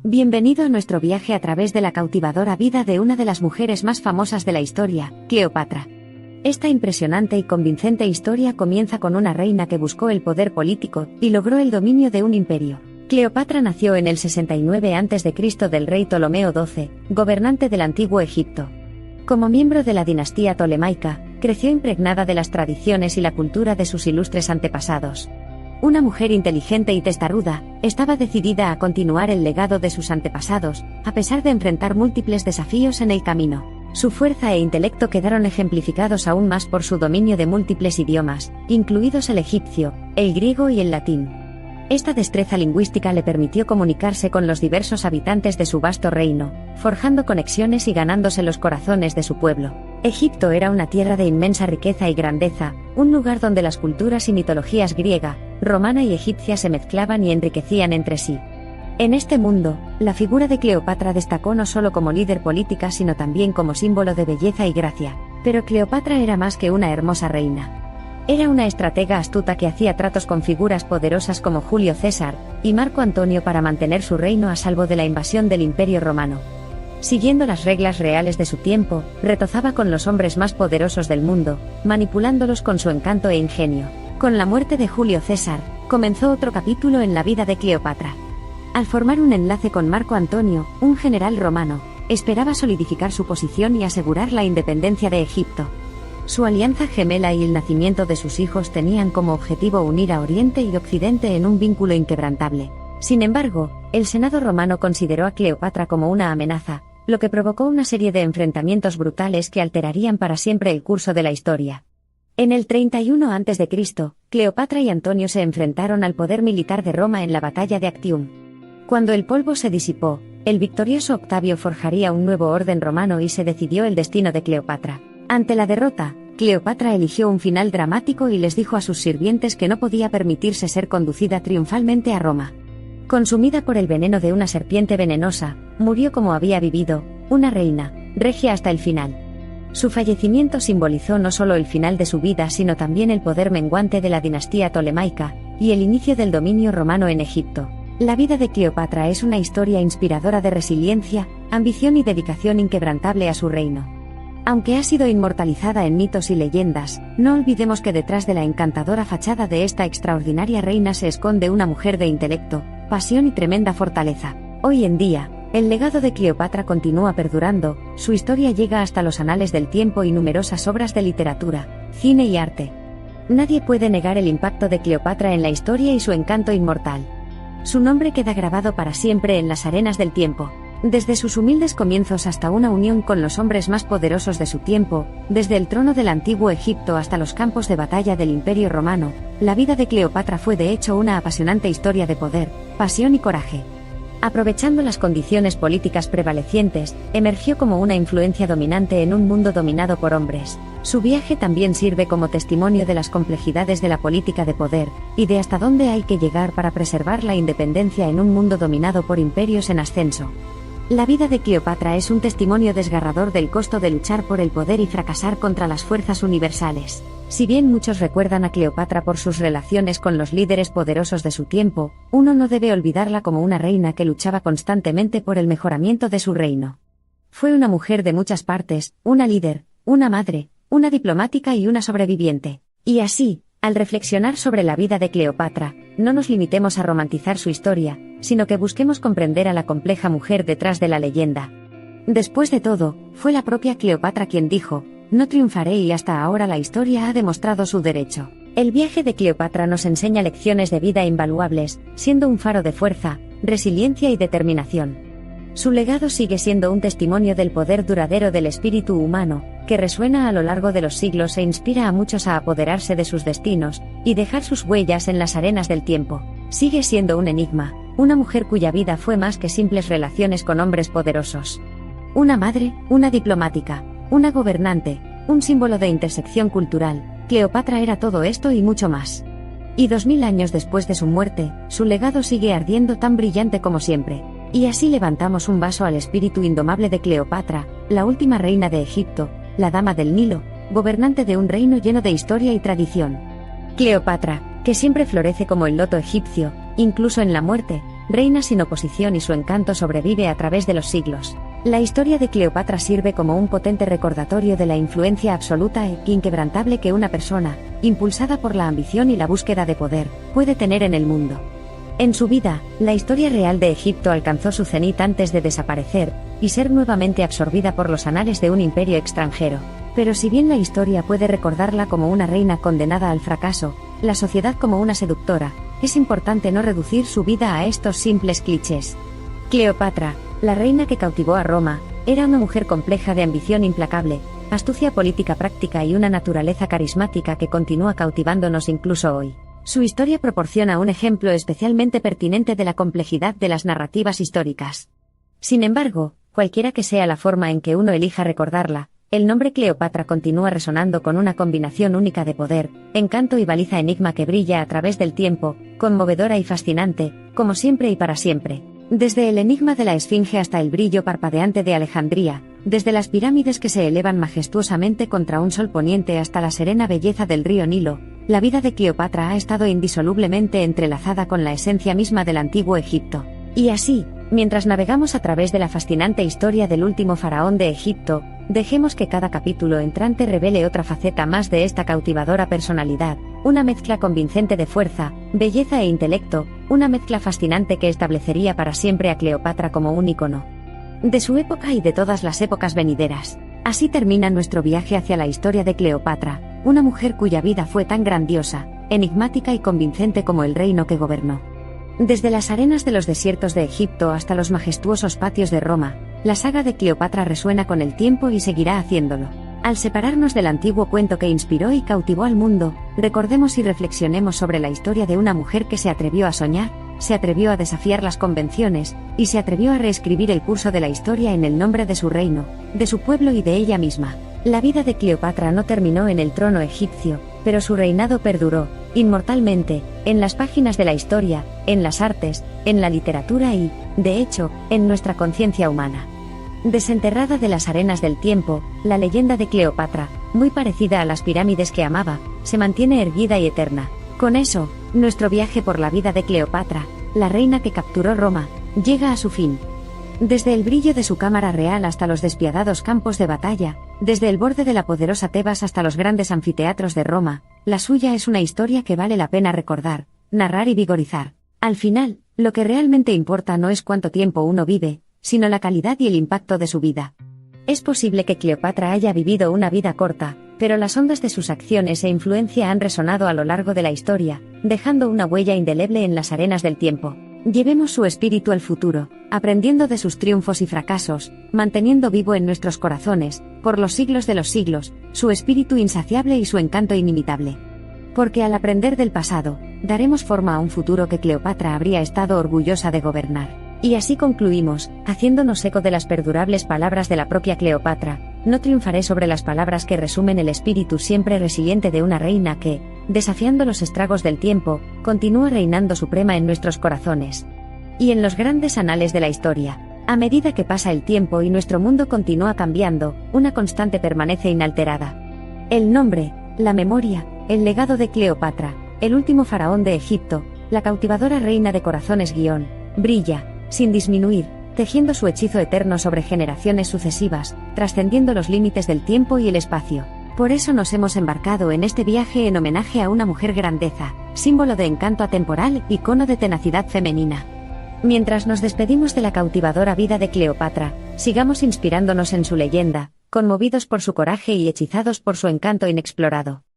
Bienvenido a nuestro viaje a través de la cautivadora vida de una de las mujeres más famosas de la historia, Cleopatra. Esta impresionante y convincente historia comienza con una reina que buscó el poder político y logró el dominio de un imperio. Cleopatra nació en el 69 a.C. del rey Ptolomeo XII, gobernante del antiguo Egipto. Como miembro de la dinastía tolemaica, creció impregnada de las tradiciones y la cultura de sus ilustres antepasados. Una mujer inteligente y testaruda, estaba decidida a continuar el legado de sus antepasados, a pesar de enfrentar múltiples desafíos en el camino. Su fuerza e intelecto quedaron ejemplificados aún más por su dominio de múltiples idiomas, incluidos el egipcio, el griego y el latín. Esta destreza lingüística le permitió comunicarse con los diversos habitantes de su vasto reino, forjando conexiones y ganándose los corazones de su pueblo. Egipto era una tierra de inmensa riqueza y grandeza, un lugar donde las culturas y mitologías griega, romana y egipcia se mezclaban y enriquecían entre sí. En este mundo, la figura de Cleopatra destacó no solo como líder política sino también como símbolo de belleza y gracia. Pero Cleopatra era más que una hermosa reina. Era una estratega astuta que hacía tratos con figuras poderosas como Julio César y Marco Antonio para mantener su reino a salvo de la invasión del Imperio Romano. Siguiendo las reglas reales de su tiempo, retozaba con los hombres más poderosos del mundo, manipulándolos con su encanto e ingenio. Con la muerte de Julio César, comenzó otro capítulo en la vida de Cleopatra. Al formar un enlace con Marco Antonio, un general romano, esperaba solidificar su posición y asegurar la independencia de Egipto. Su alianza gemela y el nacimiento de sus hijos tenían como objetivo unir a Oriente y Occidente en un vínculo inquebrantable. Sin embargo, el Senado romano consideró a Cleopatra como una amenaza, lo que provocó una serie de enfrentamientos brutales que alterarían para siempre el curso de la historia. En el 31 a.C., Cleopatra y Antonio se enfrentaron al poder militar de Roma en la batalla de Actium. Cuando el polvo se disipó, el victorioso Octavio forjaría un nuevo orden romano y se decidió el destino de Cleopatra. Ante la derrota, Cleopatra eligió un final dramático y les dijo a sus sirvientes que no podía permitirse ser conducida triunfalmente a Roma. Consumida por el veneno de una serpiente venenosa, murió como había vivido, una reina, regia hasta el final. Su fallecimiento simbolizó no solo el final de su vida sino también el poder menguante de la dinastía tolemaica, y el inicio del dominio romano en Egipto. La vida de Cleopatra es una historia inspiradora de resiliencia, ambición y dedicación inquebrantable a su reino. Aunque ha sido inmortalizada en mitos y leyendas, no olvidemos que detrás de la encantadora fachada de esta extraordinaria reina se esconde una mujer de intelecto, pasión y tremenda fortaleza. Hoy en día, el legado de Cleopatra continúa perdurando, su historia llega hasta los anales del tiempo y numerosas obras de literatura, cine y arte. Nadie puede negar el impacto de Cleopatra en la historia y su encanto inmortal. Su nombre queda grabado para siempre en las arenas del tiempo. Desde sus humildes comienzos hasta una unión con los hombres más poderosos de su tiempo, desde el trono del antiguo Egipto hasta los campos de batalla del Imperio Romano, la vida de Cleopatra fue de hecho una apasionante historia de poder, pasión y coraje. Aprovechando las condiciones políticas prevalecientes, emergió como una influencia dominante en un mundo dominado por hombres. Su viaje también sirve como testimonio de las complejidades de la política de poder, y de hasta dónde hay que llegar para preservar la independencia en un mundo dominado por imperios en ascenso. La vida de Cleopatra es un testimonio desgarrador del costo de luchar por el poder y fracasar contra las fuerzas universales. Si bien muchos recuerdan a Cleopatra por sus relaciones con los líderes poderosos de su tiempo, uno no debe olvidarla como una reina que luchaba constantemente por el mejoramiento de su reino. Fue una mujer de muchas partes, una líder, una madre, una diplomática y una sobreviviente. Y así, al reflexionar sobre la vida de Cleopatra, no nos limitemos a romantizar su historia, sino que busquemos comprender a la compleja mujer detrás de la leyenda. Después de todo, fue la propia Cleopatra quien dijo: "No triunfaré", y hasta ahora la historia ha demostrado su derecho. El viaje de Cleopatra nos enseña lecciones de vida invaluables, siendo un faro de fuerza, resiliencia y determinación. Su legado sigue siendo un testimonio del poder duradero del espíritu humano, que resuena a lo largo de los siglos e inspira a muchos a apoderarse de sus destinos y dejar sus huellas en las arenas del tiempo. Sigue siendo un enigma, una mujer cuya vida fue más que simples relaciones con hombres poderosos. Una madre, una diplomática, una gobernante, un símbolo de intersección cultural. Cleopatra era todo esto y mucho más. Y 2000 años después de su muerte, su legado sigue ardiendo tan brillante como siempre. Y así levantamos un vaso al espíritu indomable de Cleopatra, la última reina de Egipto, la dama del Nilo, gobernante de un reino lleno de historia y tradición. Cleopatra, que siempre florece como el loto egipcio, incluso en la muerte, reina sin oposición y su encanto sobrevive a través de los siglos. La historia de Cleopatra sirve como un potente recordatorio de la influencia absoluta e inquebrantable que una persona, impulsada por la ambición y la búsqueda de poder, puede tener en el mundo. En su vida, la historia real de Egipto alcanzó su cenit antes de desaparecer y ser nuevamente absorbida por los anales de un imperio extranjero. Pero si bien la historia puede recordarla como una reina condenada al fracaso, la sociedad como una seductora, es importante no reducir su vida a estos simples clichés. Cleopatra, la reina que cautivó a Roma, era una mujer compleja de ambición implacable, astucia política práctica y una naturaleza carismática que continúa cautivándonos incluso hoy. Su historia proporciona un ejemplo especialmente pertinente de la complejidad de las narrativas históricas. Sin embargo, cualquiera que sea la forma en que uno elija recordarla, el nombre Cleopatra continúa resonando con una combinación única de poder, encanto y baliza enigma que brilla a través del tiempo, conmovedora y fascinante, como siempre y para siempre. Desde el enigma de la Esfinge hasta el brillo parpadeante de Alejandría, desde las pirámides que se elevan majestuosamente contra un sol poniente hasta la serena belleza del río Nilo, la vida de Cleopatra ha estado indisolublemente entrelazada con la esencia misma del antiguo Egipto. Y así, mientras navegamos a través de la fascinante historia del último faraón de Egipto, dejemos que cada capítulo entrante revele otra faceta más de esta cautivadora personalidad, una mezcla convincente de fuerza, belleza e intelecto, una mezcla fascinante que establecería para siempre a Cleopatra como un ícono de su época y de todas las épocas venideras. Así termina nuestro viaje hacia la historia de Cleopatra, una mujer cuya vida fue tan grandiosa, enigmática y convincente como el reino que gobernó. Desde las arenas de los desiertos de Egipto hasta los majestuosos patios de Roma, la saga de Cleopatra resuena con el tiempo y seguirá haciéndolo. Al separarnos del antiguo cuento que inspiró y cautivó al mundo, recordemos y reflexionemos sobre la historia de una mujer que se atrevió a soñar, se atrevió a desafiar las convenciones, y se atrevió a reescribir el curso de la historia en el nombre de su reino, de su pueblo y de ella misma. La vida de Cleopatra no terminó en el trono egipcio, pero su reinado perduró, inmortalmente, en las páginas de la historia, en las artes, en la literatura y, de hecho, en nuestra conciencia humana. Desenterrada de las arenas del tiempo, la leyenda de Cleopatra, muy parecida a las pirámides que amaba, se mantiene erguida y eterna. Con eso, nuestro viaje por la vida de Cleopatra, la reina que capturó Roma, llega a su fin. Desde el brillo de su cámara real hasta los despiadados campos de batalla, desde el borde de la poderosa Tebas hasta los grandes anfiteatros de Roma, la suya es una historia que vale la pena recordar, narrar y vigorizar. Al final, lo que realmente importa no es cuánto tiempo uno vive, sino la calidad y el impacto de su vida. Es posible que Cleopatra haya vivido una vida corta, pero las ondas de sus acciones e influencia han resonado a lo largo de la historia, dejando una huella indeleble en las arenas del tiempo. Llevemos su espíritu al futuro, aprendiendo de sus triunfos y fracasos, manteniendo vivo en nuestros corazones, por los siglos de los siglos, su espíritu insaciable y su encanto inimitable. Porque al aprender del pasado, daremos forma a un futuro que Cleopatra habría estado orgullosa de gobernar. Y así concluimos, haciéndonos eco de las perdurables palabras de la propia Cleopatra: no triunfaré sobre las palabras que resumen el espíritu siempre resiliente de una reina que, desafiando los estragos del tiempo, continúa reinando suprema en nuestros corazones y en los grandes anales de la historia. A medida que pasa el tiempo y nuestro mundo continúa cambiando, una constante permanece inalterada. El nombre, la memoria, el legado de Cleopatra, el último faraón de Egipto, la cautivadora reina de corazones brilla, sin disminuir, tejiendo su hechizo eterno sobre generaciones sucesivas, trascendiendo los límites del tiempo y el espacio. Por eso nos hemos embarcado en este viaje en homenaje a una mujer grandeza, símbolo de encanto atemporal, icono de tenacidad femenina. Mientras nos despedimos de la cautivadora vida de Cleopatra, sigamos inspirándonos en su leyenda, conmovidos por su coraje y hechizados por su encanto inexplorado.